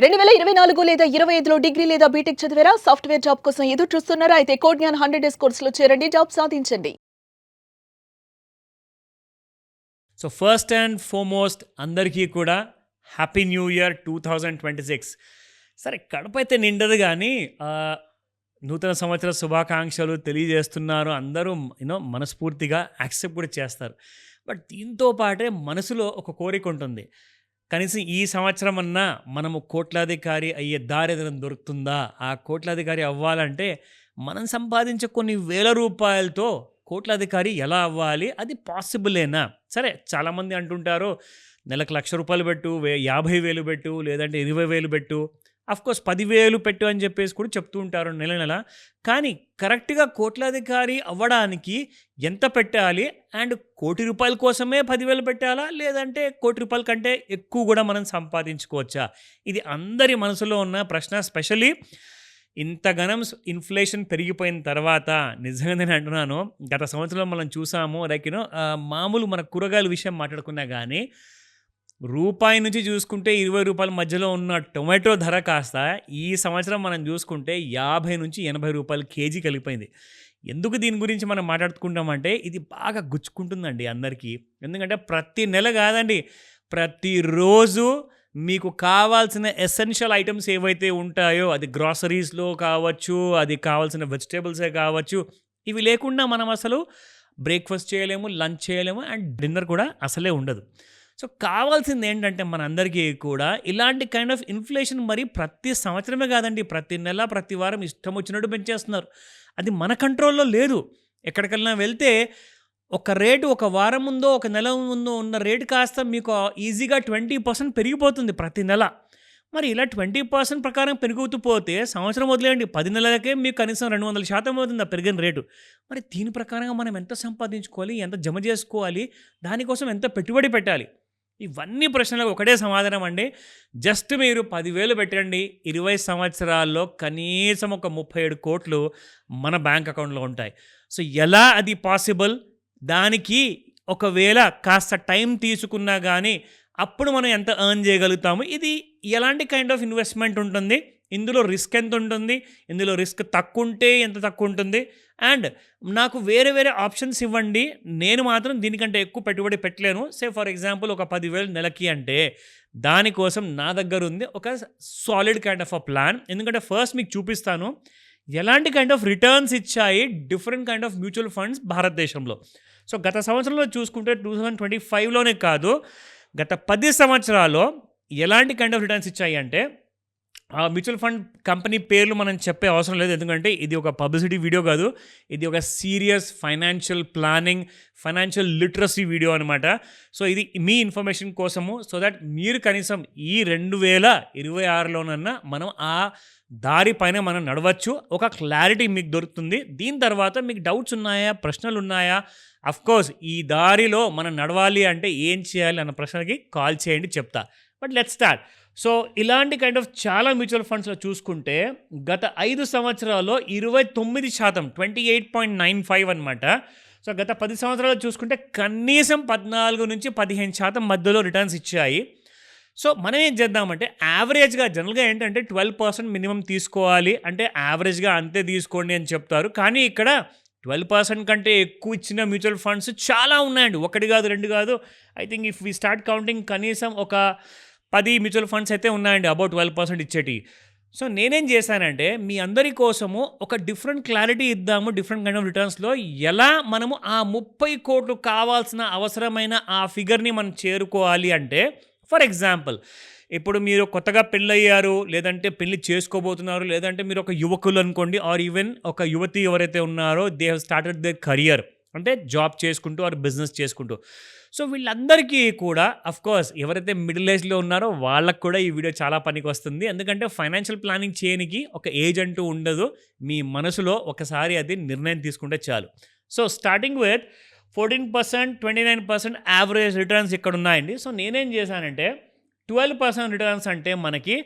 2024 లేదా 25లో డిగ్రీ లేదా బీటెక్ చదివారా? సాఫ్ట్‌వేర్ జాబ్ కోసం ఎదురు చూస్తున్నారా? అయితే కోడ్ జ్ఞాన్ 100 డేస్ కోర్సులో చేరండి. జాబ్ సాధించండి. సో ఫస్ట్ అండ్ ఫార్మోస్ట్ అందరికీ కూడా హ్యాపీ న్యూ ఇయర్ 2026. సరే కడపైతే నిండదు కానీ నూతన సంవత్సర శుభాకాంక్షలు తెలియజేస్తున్నారు. అందరూ మనస్ఫూర్తిగా యాక్సెప్ట్ కూడా చేస్తారు. బట్ దీంతో పాటే మనసులో ఒక కోరిక ఉంటుంది. కనీసం ఈ సంవత్సరం అన్నా మనము కోట్లాధికారి అయ్యే దారి ఏదైనా దొరుకుతుందా? ఆ కోట్లాధికారి అవ్వాలంటే మనం సంపాదించే కొన్ని వేల రూపాయలతో కోట్లాధికారి ఎలా అవ్వాలి? అది పాసిబులేనా? సరే చాలామంది అంటుంటారు నెలకు ₹1,00,000 పెట్టు, 50,000 పెట్టు, లేదంటే 20,000 పెట్టు, అఫ్కోర్స్ 10,000 పెట్టు అని చెప్పేసి కూడా చెప్తూ ఉంటారు నెల నెల. కానీ కరెక్ట్గా కోట్లాధికారి అవ్వడానికి ఎంత పెట్టాలి? అండ్ ₹1,00,00,000 కోసమే 10,000 పెట్టాలా? లేదంటే ₹1,00,00,000 కంటే ఎక్కువ కూడా మనం సంపాదించుకోవచ్చా? ఇది అందరి మనసులో ఉన్న ప్రశ్న. స్పెషల్లీ ఇంతగనం ఇన్ఫ్లేషన్ పెరిగిపోయిన తర్వాత నిజంగా నేను అంటున్నాను, గత సంవత్సరంలో మనం చూసాము లైక్ మామూలు మన కూరగాయల విషయం మాట్లాడుకున్నా కానీ రూపాయి నుంచి చూసుకుంటే ₹20 మధ్యలో ఉన్న టొమాటో ధర కాస్త ఈ సంవత్సరం మనం చూసుకుంటే ₹50-80 కేజీ కలిగిపోయింది. ఎందుకు దీని గురించి మనం మాట్లాడుకుంటామంటే ఇది బాగా గుచ్చుకుంటుందండి అందరికీ. ఎందుకంటే ప్రతి నెల కాదండి, ప్రతిరోజు మీకు కావాల్సిన ఎసెన్షియల్ ఐటమ్స్ ఏవైతే ఉంటాయో, అది గ్రాసరీస్లో కావచ్చు, అది కావాల్సిన వెజిటేబుల్సే కావచ్చు, ఇవి లేకుండా మనం అసలు బ్రేక్ఫాస్ట్ చేయలేము, లంచ్ చేయలేము, అండ్ డిన్నర్ కూడా అసలే ఉండదు. సో కావాల్సింది ఏంటంటే మనందరికీ కూడా ఇలాంటి కైండ్ ఆఫ్ ఇన్ఫ్లేషన్ మరి ప్రతి సంవత్సరమే కాదండి, ప్రతి నెల ప్రతి వారం ఇష్టం వచ్చినట్టు పెంచేస్తున్నారు. అది మన కంట్రోల్లో లేదు. ఎక్కడికైనా వెళ్తే ఒక రేటు ఒక వారం ముందో ఒక నెల ముందో ఉన్న రేటు కాస్త మీకు ఈజీగా 20% పెరిగిపోతుంది ప్రతి నెల. మరి ఇలా 20% ప్రకారం పెరుగుతూ పోతే సంవత్సరం వదిలేయండి, 10 నెలలకే మీకు కనీసం 200% అవుతుంది ఆ పెరిగిన రేటు. మరి దీని ప్రకారంగా మనం ఎంత సంపాదించుకోవాలి, ఎంత జమ చేసుకోవాలి, దానికోసం ఎంత పెట్టుబడి పెట్టాలి? ఇవన్నీ ప్రశ్నలకు ఒకటే సమాధానం అండి. జస్ట్ మీరు 10,000 పెట్టండి, 20 సంవత్సరాల్లో కనీసం ఒక 37 కోట్లు మన బ్యాంక్ అకౌంట్లో ఉంటాయి. సో ఎలా అది పాసిబుల్? దానికి ఒకవేళ కాస్త టైం తీసుకున్నా కానీ అప్పుడు మనం ఎంత ఎర్న్ చేయగలుగుతాము? ఇది ఎలాంటి కైండ్ ఆఫ్ ఇన్వెస్ట్మెంట్ ఉంటుంది? ఇందులో రిస్క్ ఎంత ఉంటుంది? ఇందులో రిస్క్ తక్కువ ఉంటే ఎంత తక్కువ ఉంటుంది? అండ్ నాకు వేరే వేరే ఆప్షన్స్ ఇవ్వండి, నేను మాత్రం దీనికంటే ఎక్కువ పెట్టుబడి పెట్టలేను. సే ఫర్ ఎగ్జాంపుల్ ఒక 10,000 నెలకి అంటే దానికోసం నా దగ్గర ఉంది ఒక solid kind of a plan. ఎందుకంటే ఫస్ట్ మీకు చూపిస్తాను ఎలాంటి కైండ్ ఆఫ్ రిటర్న్స్ ఇచ్చాయి different kind of mutual funds భారతదేశంలో. సో గత సంవత్సరంలో చూసుకుంటే 2025లోనే కాదు, గత 10 సంవత్సరాల్లో ఎలాంటి కైండ్ ఆఫ్ రిటర్న్స్ ఇచ్చాయి అంటే ఆ మ్యూచువల్ ఫండ్ కంపెనీ పేర్లు మనం చెప్పే అవసరం లేదు. ఎందుకంటే ఇది ఒక పబ్లిసిటీ వీడియో కాదు, ఇది ఒక serious financial planning, financial literacy video అనమాట. సో ఇది మీ ఇన్ఫర్మేషన్ కోసము, సో దట్ మీరు కనీసం ఈ 2026లోనన్నా మనం ఆ దారి పైన మనం నడవచ్చు. ఒక క్లారిటీ మీకు దొరుకుతుంది. దీని తర్వాత మీకు డౌట్స్ ఉన్నాయా, ప్రశ్నలు ఉన్నాయా? అఫ్కోర్స్ ఈ దారిలో మనం నడవాలి అంటే ఏం చేయాలి అన్న ప్రశ్నకి కాల్ చేయండి, చెప్తా. But let's start. సో ఇలాంటి కైండ్ ఆఫ్ చాలా మ్యూచువల్ ఫండ్స్లో చూసుకుంటే గత 5 సంవత్సరాల్లో 29%, 28.95 అనమాట. సో గత 10 సంవత్సరాలు చూసుకుంటే కనీసం 14-15% మధ్యలో రిటర్న్స్ ఇచ్చాయి. సో మనం ఏం చేద్దామంటే యావరేజ్గా జనరల్గా ఏంటంటే 12% మినిమం తీసుకోవాలి, అంటే యావరేజ్గా అంతే తీసుకోండి అని చెప్తారు. కానీ ఇక్కడ 12% కంటే ఎక్కువ ఇచ్చిన మ్యూచువల్ ఫండ్స్ చాలా ఉన్నాయండి. ఒకటి కాదు, రెండు కాదు. I think if we start counting కనీసం ఒక 10 మ్యూచువల్ ఫండ్స్ అయితే ఉన్నాయండి అబౌట్ 12% ఇచ్చేటి. సో నేనేం చేశానంటే మీ అందరి కోసము ఒక డిఫరెంట్ క్లారిటీ ఇద్దాము డిఫరెంట్ కైండ్ ఆఫ్ రిటర్న్స్లో. ఎలా మనము ఆ 30 కోట్లు కావాల్సిన అవసరమైన ఆ ఫిగర్ని మనం చేరుకోవాలి అంటే, ఫర్ ఎగ్జాంపుల్ ఇప్పుడు మీరు కొత్తగా పెళ్ళయ్యారు, లేదంటే పెళ్లి చేసుకోబోతున్నారు, లేదంటే మీరు ఒక యువకులు అనుకోండి, ఆర్ ఈవెన్ ఒక యువతి ఎవరైతే ఉన్నారో they have started their career, అంటే జాబ్ చేసుకుంటూ ఆర్ బిజినెస్ చేసుకుంటూ. సో వీళ్ళందరికీ కూడా అఫ్కోర్స్ ఎవరైతే మిడిల్ ఏజ్లో ఉన్నారో వాళ్ళకు కూడా ఈ వీడియో చాలా పనికి వస్తుంది. ఎందుకంటే ఫైనాన్షియల్ ప్లానింగ్ చేయడానికి ఒక ఏజ్ అంటూ ఉండదు. మీ మనసులో ఒకసారి అది నిర్ణయం తీసుకుంటే చాలు. So starting with 14%, 29% average returns ఇక్కడ ఉన్నాయండి. సో నేనేం చేశానంటే 12% రిటర్న్స్ అంటే మనకి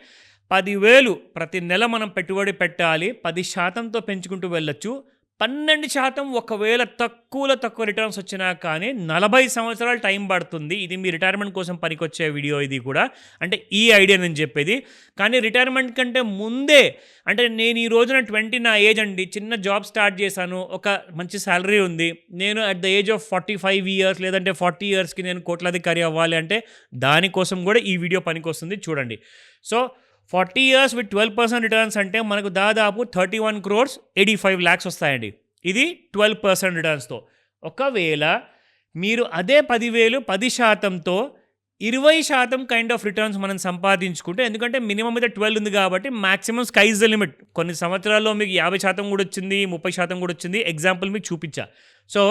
10,000 ప్రతి నెల మనం పెట్టుబడి పెట్టాలి, 10%తో పెంచుకుంటూ వెళ్ళొచ్చు. 12% ఒకవేళ తక్కువ రిటర్న్స్ వచ్చినా కానీ 40 సంవత్సరాలు టైం పడుతుంది. ఇది మీ రిటైర్మెంట్ కోసం పనికొచ్చే వీడియో ఇది కూడా. అంటే ఈ ఐడియా నేను చెప్పేది. కానీ రిటైర్మెంట్ కంటే ముందే అంటే నేను ఈ రోజున 20 నా ఏజ్ అండి. చిన్న జాబ్ స్టార్ట్ చేశాను. ఒక మంచి సాలరీ ఉంది. నేను at the age of 45 years లేదంటే 40 ఇయర్స్‌కి నేను కోట్లాధికారి అవ్వాలి అంటే దానికోసం కూడా ఈ వీడియో పనికొస్తుంది చూడండి. సో 40 ఇయర్స్ విత్ 12% రిటర్న్స్ అంటే మనకు దాదాపు 31 crores 85 lakhs వస్తాయండి. ఇది 12% రిటర్న్స్తో. ఒకవేళ మీరు అదే 10,000 10%తో 20% కైండ్ ఆఫ్ రిటర్న్స్ మనం సంపాదించుకుంటే, ఎందుకంటే మినిమం మీద 12 ఉంది కాబట్టి maximum sky is the limit. కొన్ని సంవత్సరాల్లో మీకు 50% కూడా వచ్చింది, 30% కూడా వచ్చింది. ఎగ్జాంపుల్ మీకు చూపించా. సో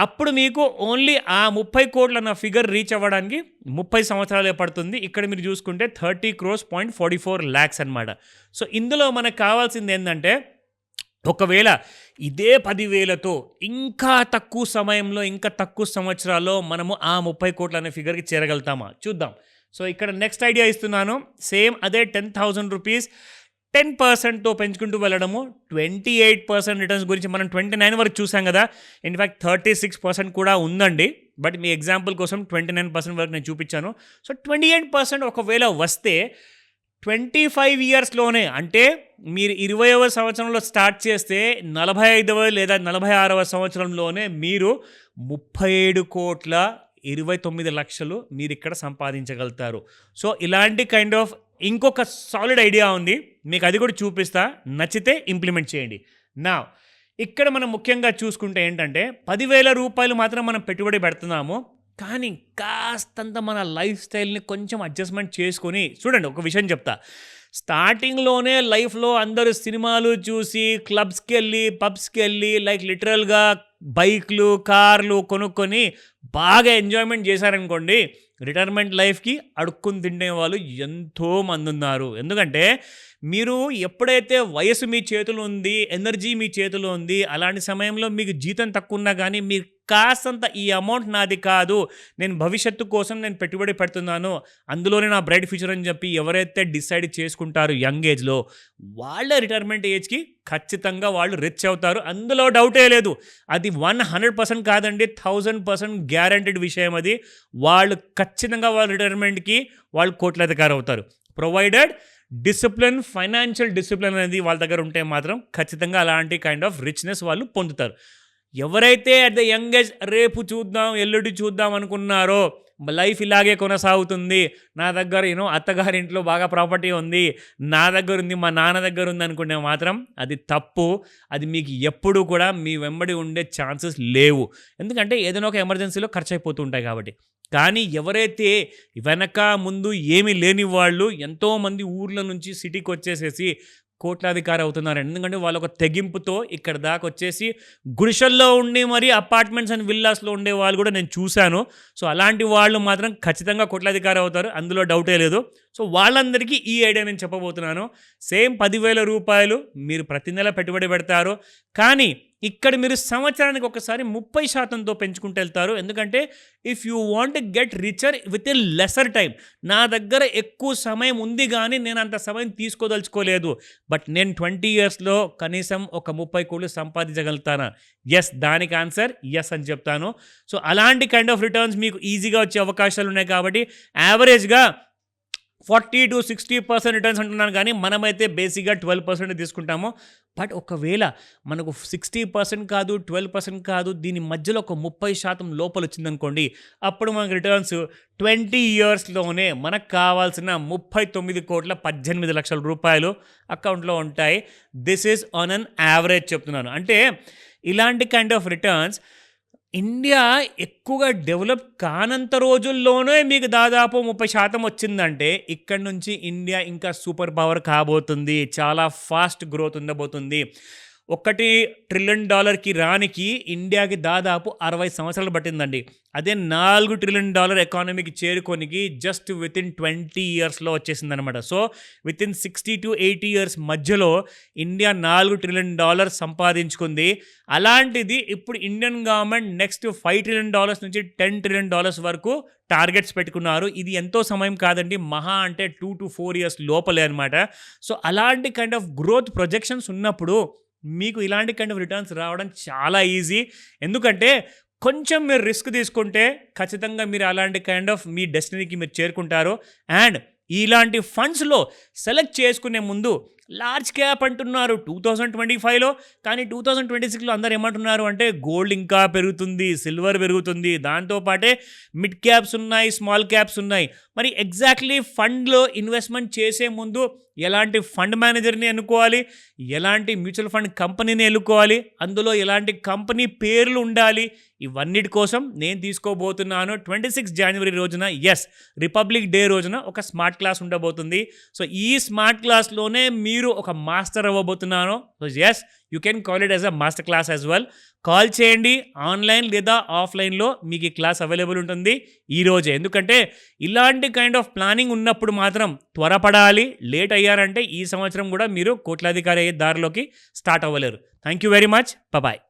అప్పుడు మీకు ఓన్లీ ఆ 30 కోట్ల అన్న ఫిగర్ రీచ్ అవ్వడానికి 30 సంవత్సరాలే పడుతుంది. ఇక్కడ మీరు చూసుకుంటే 30 crores 44 lakhs అనమాట. సో ఇందులో మనకు కావాల్సింది ఏంటంటే, ఒకవేళ ఇదే 10,000తో ఇంకా తక్కువ సమయంలో ఇంకా తక్కువ సంవత్సరాల్లో మనము ఆ 30 కోట్ల అనే ఫిగర్కి చేరగలుగుతామా చూద్దాం. సో ఇక్కడ నెక్స్ట్ ఐడియా ఇస్తున్నాను. సేమ్ అదే 10,000 రూపీస్ 10%తో పెంచుకుంటూ వెళ్ళడము. 28% రిటర్న్స్ గురించి మనం 29 వరకు చూసాం కదా. ఇన్ఫ్యాక్ట్ 36% కూడా ఉందండి. బట్ మీ ఎగ్జాంపుల్ కోసం 29% వరకు నేను చూపించాను. సో 28% ఒకవేళ వస్తే 25 ఇయర్స్లోనే, అంటే మీరు 20వ సంవత్సరంలో స్టార్ట్ చేస్తే 45వ లేదా 46వ సంవత్సరంలోనే మీరు 37 కోట్ల 29 లక్షలు మీరు ఇక్కడ సంపాదించగలుగుతారు. సో ఇలాంటి కైండ్ ఆఫ్ ఇంకొక సాలిడ్ ఐడియా ఉంది, మీకు అది కూడా చూపిస్తా. నచ్చితే ఇంప్లిమెంట్ చేయండి. నా ఇక్కడ మనం ముఖ్యంగా చూసుకుంటే ఏంటంటే 10,000 రూపాయలు మాత్రం మనం పెట్టుబడి పెడుతున్నాము. కానీ కాస్తంత మన లైఫ్ స్టైల్ని కొంచెం అడ్జస్ట్మెంట్ చేసుకొని చూడండి. ఒక విషయం చెప్తా. స్టార్టింగ్లోనే లైఫ్లో అందరూ సినిమాలు చూసి క్లబ్స్కి వెళ్ళి పబ్స్కి వెళ్ళి లైక్ లిటరల్గా బైక్లు కార్లు కొనుక్కొని బాగా ఎంజాయ్మెంట్ చేశారనుకోండి, రిటైర్మెంట్ లైఫ్కి అడుక్కుని తినే వాళ్ళు ఎంతోమంది ఉన్నారు. ఎందుకంటే మీరు ఎప్పుడైతే వయసు మీ చేతిలో ఉంది, ఎనర్జీ మీ చేతిలో ఉంది, అలాంటి సమయంలో మీకు జీతం తక్కువ ఉన్నా కానీ మీరు కాస్తంత ఈ అమౌంట్ నాది కాదు, నేను భవిష్యత్తు కోసం నేను పెట్టుబడి పెడుతున్నాను, అందులోనే నా బ్రైట్ ఫ్యూచర్ అని చెప్పి ఎవరైతే డిసైడ్ చేసుకుంటారు యంగ్ ఏజ్లో, వాళ్ళ రిటైర్మెంట్ ఏజ్కి ఖచ్చితంగా వాళ్ళు రిచ్ అవుతారు. అందులో డౌటే లేదు. అది 100% కాదండి, 1000% గ్యారంటీడ్ విషయం అది. వాళ్ళు ఖచ్చితంగా వాళ్ళ రిటైర్మెంట్కి వాళ్ళు కోట్లాధికారి అవుతారు. ప్రొవైడెడ్ డిసిప్లిన్, ఫైనాన్షియల్ డిసిప్లిన్ అనేది వాళ్ళ దగ్గర ఉంటే మాత్రం ఖచ్చితంగా అలాంటి కైండ్ ఆఫ్ రిచ్నెస్ వాళ్ళు పొందుతారు. ఎవరైతే అట్ ద యంగ్ ఏజ్ రేపు చూద్దాం ఎల్లుండి చూద్దాం అనుకున్నారో, లైఫ్ ఇలాగే కొనసాగుతుంది, నా దగ్గర అత్తగారి ఇంట్లో బాగా ప్రాపర్టీ ఉంది, నా దగ్గర ఉంది, మా నాన్న దగ్గర ఉంది అనుకుంటే మాత్రం అది తప్పు. అది మీకు ఎప్పుడు కూడా మీ వెంబడి ఉండే ఛాన్సెస్ లేవు. ఎందుకంటే ఏదైనా ఒక ఎమర్జెన్సీలో ఖర్చు అయిపోతూ ఉంటాయి కాబట్టి. కానీ ఎవరైతే వెనక ముందు ఏమీ లేని వాళ్ళు ఎంతోమంది ఊర్ల నుంచి సిటీకి వచ్చేసేసి కోట్లాధికారి అవుతున్నారు. ఎందుకంటే వాళ్ళు ఒక తెగింపుతో ఇక్కడ దాకా వచ్చేసి గుడిసెల్లో ఉండి మరి అపార్ట్మెంట్స్ అండ్ విల్లాస్లో ఉండే వాళ్ళు కూడా నేను చూశాను. సో అలాంటి వాళ్ళు మాత్రం ఖచ్చితంగా కోట్లాధికారి అవుతారు, అందులో డౌటే లేదు. సో వాళ్ళందరికీ ఈ ఐడియా నేను చెప్పబోతున్నాను. సేమ్ 10,000 రూపాయలు మీరు ప్రతి నెల పెట్టుబడి పెడతారు, కానీ ఇక్కడ మీరు సంవత్సరానికి ఒకసారి 30%తో పెంచుకుంటూ వెళ్తారు. ఎందుకంటే if you want get richer with a lesser time, నా దగ్గర ఎక్కువ సమయం ఉంది కానీ నేను అంత సమయం తీసుకోదలుచుకోలేదు, బట్ నేను 20 ఇయర్స్లో కనీసం ఒక 30 కోట్లు సంపాదించగలుగుతానా? ఎస్, దానికి ఆన్సర్ ఎస్ అని చెప్తాను. సో అలాంటి కైండ్ ఆఫ్ రిటర్న్స్ మీకు ఈజీగా వచ్చే అవకాశాలు ఉన్నాయి. కాబట్టి యావరేజ్గా 40 to 60% రిటర్న్స్ అంటున్నాను, కానీ మనమైతే బేసిక్గా 12% తీసుకుంటాము. బట్ ఒకవేళ మనకు 60% కాదు, 12% కాదు, దీని మధ్యలో ఒక 30% లోపల వచ్చిందనుకోండి, అప్పుడు మనకు రిటర్న్స్ 20 ఇయర్స్లోనే మనకు కావాల్సిన 39 కోట్ల 18 లక్షల రూపాయలు అకౌంట్లో ఉంటాయి. This is on an average చెప్తున్నాను. అంటే ఇలాంటి కైండ్ ఆఫ్ రిటర్న్స్ ఇండియా ఎక్కువగా డెవలప్ కానంత రోజుల్లోనే మీకు దాదాపు 30% వచ్చిందంటే ఇక్కడ నుంచి ఇండియా ఇంకా సూపర్ పవర్ కాబోతుంది. చాలా ఫాస్ట్ గ్రోత్ ఉండబోతుంది. $1 ట్రిలియన్ రానికి ఇండియాకి దాదాపు 60 సంవత్సరాలు పట్టిందండి. అదే $4 ట్రిలియన్ ఎకానమీకి చేరుకోనికి జస్ట్ వితిన్ 20 ఇయర్స్లో వచ్చేసిందనమాట. సో వితిన్ 60 to 80 ఇయర్స్ మధ్యలో ఇండియా $4 ట్రిలియన్ సంపాదించుకుంది. అలాంటిది ఇప్పుడు ఇండియన్ గవర్నమెంట్ నెక్స్ట్ $5 ట్రిలియన్ నుంచి $10 ట్రిలియన్ వరకు టార్గెట్స్ పెట్టుకున్నారు. ఇది ఎంతో సమయం కాదండి, మహా అంటే 2 to 4 ఇయర్స్ లోపలే అనమాట. సో అలాంటి కైండ్ ఆఫ్ గ్రోత్ ప్రొజెక్షన్స్ ఉన్నప్పుడు మీకు ఇలాంటి కైండ్ ఆఫ్ రిటర్న్స్ రావడం చాలా ఈజీ. ఎందుకంటే కొంచెం మీరు రిస్క్ తీసుకుంటే ఖచ్చితంగా మీరు అలాంటి కైండ్ ఆఫ్ మీ డెస్టినీకి మీరు చేరుకుంటారు. అండ్ ఇలాంటి ఫండ్స్లో సెలెక్ట్ చేసుకునే ముందు లార్జ్ క్యాప్ అంటున్నారు 2025లో, కానీ 2026లో అందరు ఏమంటున్నారు అంటే గోల్డ్ ఇంకా పెరుగుతుంది, సిల్వర్ పెరుగుతుంది, దాంతోపాటే మిడ్ క్యాప్స్ ఉన్నాయి, స్మాల్ క్యాప్స్ ఉన్నాయి. మరి ఎగ్జాక్ట్లీ ఫండ్లో ఇన్వెస్ట్మెంట్ చేసే ముందు ఎలాంటి ఫండ్ మేనేజర్ని ఎన్నుకోవాలి, ఎలాంటి మ్యూచువల్ ఫండ్ కంపెనీని ఎన్నుకోవాలి, అందులో ఎలాంటి కంపెనీ పేర్లు ఉండాలి, ఇవన్నిటి కోసం నేను తీసుకోబోతున్నాను 26 జనవరి రోజున, రిపబ్లిక్ డే రోజున ఒక స్మార్ట్ క్లాస్ ఉండబోతుంది. సో ఈ స్మార్ట్ క్లాస్లోనే మీరు ఒక మాస్టర్ అవ్వబోతున్నాను. So you can call it as a master class as well. Call చేయండి, ఆన్లైన్ లేదా ఆఫ్లైన్లో మీకు ఈ క్లాస్ అవైలబుల్ ఉంటుంది ఈ రోజే. ఎందుకంటే ఇలాంటి కైండ్ ఆఫ్ ప్లానింగ్ ఉన్నప్పుడు మాత్రం త్వరపడాలి. లేట్ అయ్యారంటే ఈ సంవత్సరం కూడా మీరు కోట్లాధికారి అయ్యే దారిలోకి స్టార్ట్ అవ్వలేరు. Thank you very much. Bye.